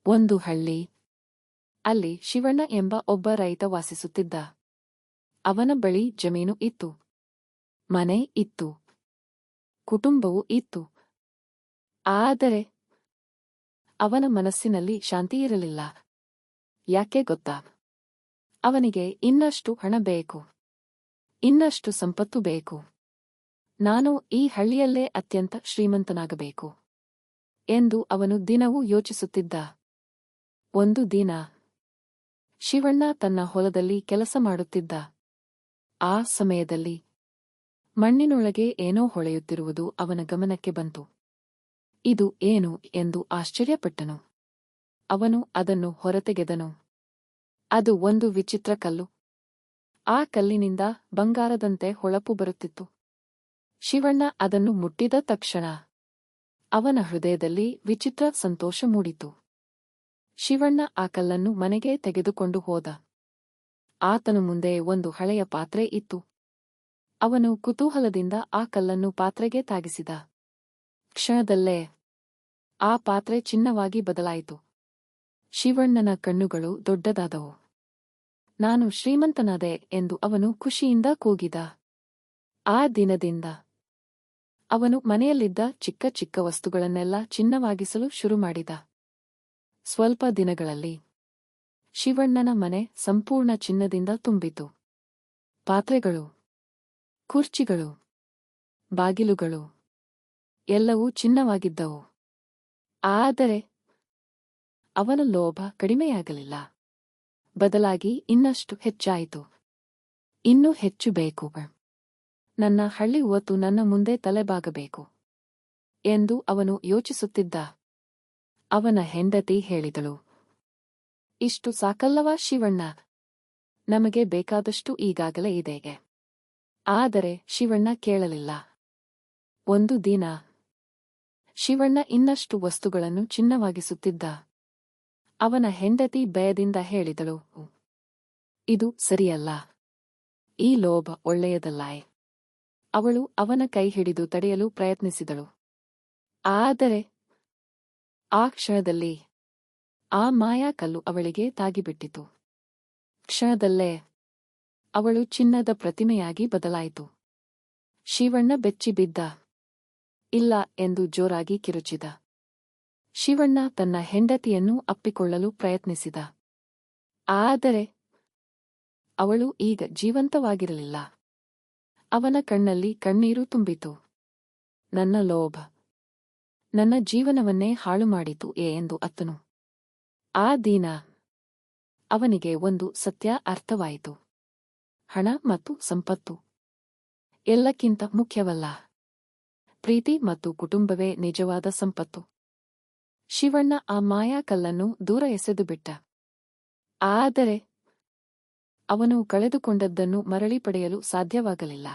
ಒಂದು ಹಳ್ಳಿ. ಅಲ್ಲಿ ಶಿವಣ್ಣ ಎಂಬ ಒಬ್ಬ ರೈತ ವಾಸಿಸುತ್ತಿದ್ದ. ಅವನ ಬಳಿ ಜಮೀನು ಇತ್ತು, ಮನೆ ಇತ್ತು, ಕುಟುಂಬವೂ ಇತ್ತು. ಆದರೆ ಅವನ ಮನಸ್ಸಿನಲ್ಲಿ ಶಾಂತಿಯಿರಲಿಲ್ಲ. ಯಾಕೆ ಗೊತ್ತಾ? ಅವನಿಗೆ ಇನ್ನಷ್ಟು ಹಣ ಬೇಕು, ಇನ್ನಷ್ಟು ಸಂಪತ್ತು ಬೇಕು. ನಾನು ಈ ಹಳ್ಳಿಯಲ್ಲೇ ಅತ್ಯಂತ ಶ್ರೀಮಂತನಾಗಬೇಕು ಎಂದು ಅವನು ದಿನವೂ ಯೋಚಿಸುತ್ತಿದ್ದ. ಒಂದು ದಿನ ಶಿವಣ್ಣ ತನ್ನ ಹೊಲದಲ್ಲಿ ಕೆಲಸ ಮಾಡುತ್ತಿದ್ದ. ಆ ಸಮಯದಲ್ಲಿ ಮಣ್ಣಿನೊಳಗೆ ಏನೋ ಹೊಳೆಯುತ್ತಿರುವುದು ಅವನ ಗಮನಕ್ಕೆ ಬಂತು. ಇದು ಏನು ಎಂದು ಆಶ್ಚರ್ಯಪಟ್ಟನು. ಅವನು ಅದನ್ನು ಹೊರತೆಗೆದನು. ಅದು ಒಂದು ವಿಚಿತ್ರ ಕಲ್ಲು. ಆ ಕಲ್ಲಿನಿಂದ ಬಂಗಾರದಂತೆ ಹೊಳಪು ಬರುತ್ತಿತ್ತು. ಶಿವಣ್ಣ ಅದನ್ನು ಮುಟ್ಟಿದ ತಕ್ಷಣ ಅವನ ಹೃದಯದಲ್ಲಿ ವಿಚಿತ್ರ ಸಂತೋಷ ಮೂಡಿತು. ಶಿವಣ್ಣ ಆ ಕಲ್ಲನ್ನು ಮನೆಗೆ ತೆಗೆದುಕೊಂಡು ಹೋದ. ಆತನು ಮುಂದೆ ಒಂದು ಹಳೆಯ ಪಾತ್ರೆ ಇತ್ತು. ಅವನು ಕುತೂಹಲದಿಂದ ಆ ಕಲ್ಲನ್ನು ಪಾತ್ರೆಗೆ ತಾಗಿಸಿದ. ಕ್ಷಣದಲ್ಲೇ ಆ ಪಾತ್ರೆ ಚಿನ್ನವಾಗಿ ಬದಲಾಯಿತು. ಶಿವಣ್ಣನ ಕಣ್ಣುಗಳು ದೊಡ್ಡದಾದವು. ನಾನು ಶ್ರೀಮಂತನಾದೆ ಎಂದು ಅವನು ಖುಷಿಯಿಂದ ಕೂಗಿದ. ಆ ದಿನದಿಂದ ಅವನು ಮನೆಯಲ್ಲಿದ್ದ ಚಿಕ್ಕ ಚಿಕ್ಕ ವಸ್ತುಗಳನ್ನೆಲ್ಲ ಚಿನ್ನವಾಗಿಸಲು ಶುರುಮಾಡಿದ. ಸ್ವಲ್ಪ ದಿನಗಳಲ್ಲಿ ಶಿವಣ್ಣನ ಮನೆ ಸಂಪೂರ್ಣ ಚಿನ್ನದಿಂದ ತುಂಬಿತು. ಪಾತ್ರೆಗಳು, ಕುರ್ಚಿಗಳು, ಬಾಗಿಲುಗಳು ಎಲ್ಲವೂ ಚಿನ್ನವಾಗಿದ್ದವು. ಆದರೆ ಅವನ ಲೋಭ ಕಡಿಮೆಯಾಗಲಿಲ್ಲ. ಬದಲಾಗಿ ಇನ್ನಷ್ಟು ಹೆಚ್ಚಾಯಿತು. ಇನ್ನೂ ಹೆಚ್ಚು ಬೇಕು, ನನ್ನ ಹಳ್ಳಿ ಹೊತ್ತು ನನ್ನ ಮುಂದೆ ತಲೆಬಾಗಬೇಕು ಎಂದು ಅವನು ಯೋಚಿಸುತ್ತಿದ್ದ. ಅವನ ಹೆಂಡತಿ ಹೇಳಿದಳು, ಇಷ್ಟು ಸಾಕಲ್ಲವಾ ಶಿವಣ್ಣ? ನಮಗೆ ಬೇಕಾದಷ್ಟು ಈಗಾಗಲೇ ಇದೆಗೆ. ಆದರೆ ಶಿವಣ್ಣ ಕೇಳಲಿಲ್ಲ. ಒಂದು ದಿನ ಶಿವಣ್ಣ ಇನ್ನಷ್ಟು ವಸ್ತುಗಳನ್ನು ಚಿನ್ನವಾಗಿಸುತ್ತಿದ್ದ. ಅವನ ಹೆಂಡತಿ ಭಯದಿಂದ ಹೇಳಿದಳು, ಇದು ಸರಿಯಲ್ಲ, ಈ ಲೋಭ ಒಳ್ಳೆಯದಲ್ಲ. ಅವಳು ಅವನ ಕೈ ಹಿಡಿದು ತಡೆಯಲು ಪ್ರಯತ್ನಿಸಿದಳು. ಆದರೆ ಆ ಕ್ಷಣದಲ್ಲಿ ಆ ಮಾಯಾಕಲ್ಲು ಅವಳಿಗೆ ತಾಗಿಬಿಟ್ಟಿತು. ಕ್ಷಣದಲ್ಲೇ ಅವಳು ಚಿನ್ನದ ಪ್ರತಿಮೆಯಾಗಿ ಬದಲಾಯಿತು. ಶಿವಣ್ಣ ಬೆಚ್ಚಿಬಿದ್ದ. ಇಲ್ಲ ಎಂದು ಜೋರಾಗಿ ಕಿರುಚಿದ. ಶಿವಣ್ಣ ತನ್ನ ಹೆಂಡತಿಯನ್ನು ಅಪ್ಪಿಕೊಳ್ಳಲು ಪ್ರಯತ್ನಿಸಿದ. ಆದರೆ ಅವಳು ಈಗ ಜೀವಂತವಾಗಿರಲಿಲ್ಲ. ಅವನ ಕಣ್ಣಲ್ಲಿ ಕಣ್ಣೀರು ತುಂಬಿತು. ನನ್ನ ಲೋಭ ನನ್ನ ಜೀವನವನ್ನೇ ಹಾಳು ಮಾಡಿತು ಎಂದು ಅತ್ತನು. ಆ ದಿನ ಅವನಿಗೆ ಒಂದು ಸತ್ಯ ಅರ್ಥವಾಯಿತು. ಹಣ ಮತ್ತು ಸಂಪತ್ತು ಎಲ್ಲಕ್ಕಿಂತ ಮುಖ್ಯವಲ್ಲ. ಪ್ರೀತಿ ಮತ್ತು ಕುಟುಂಬವೇ ನಿಜವಾದ ಸಂಪತ್ತು. ಶಿವಣ್ಣ ಆ ಮಾಯಾಕಲ್ಲನ್ನು ದೂರ ಎಸೆದುಬಿಟ್ಟ. ಆದರೆ ಅವನು ಕಳೆದುಕೊಂಡದ್ದನ್ನು ಮರಳಿ ಪಡೆಯಲು ಸಾಧ್ಯವಾಗಲಿಲ್ಲ.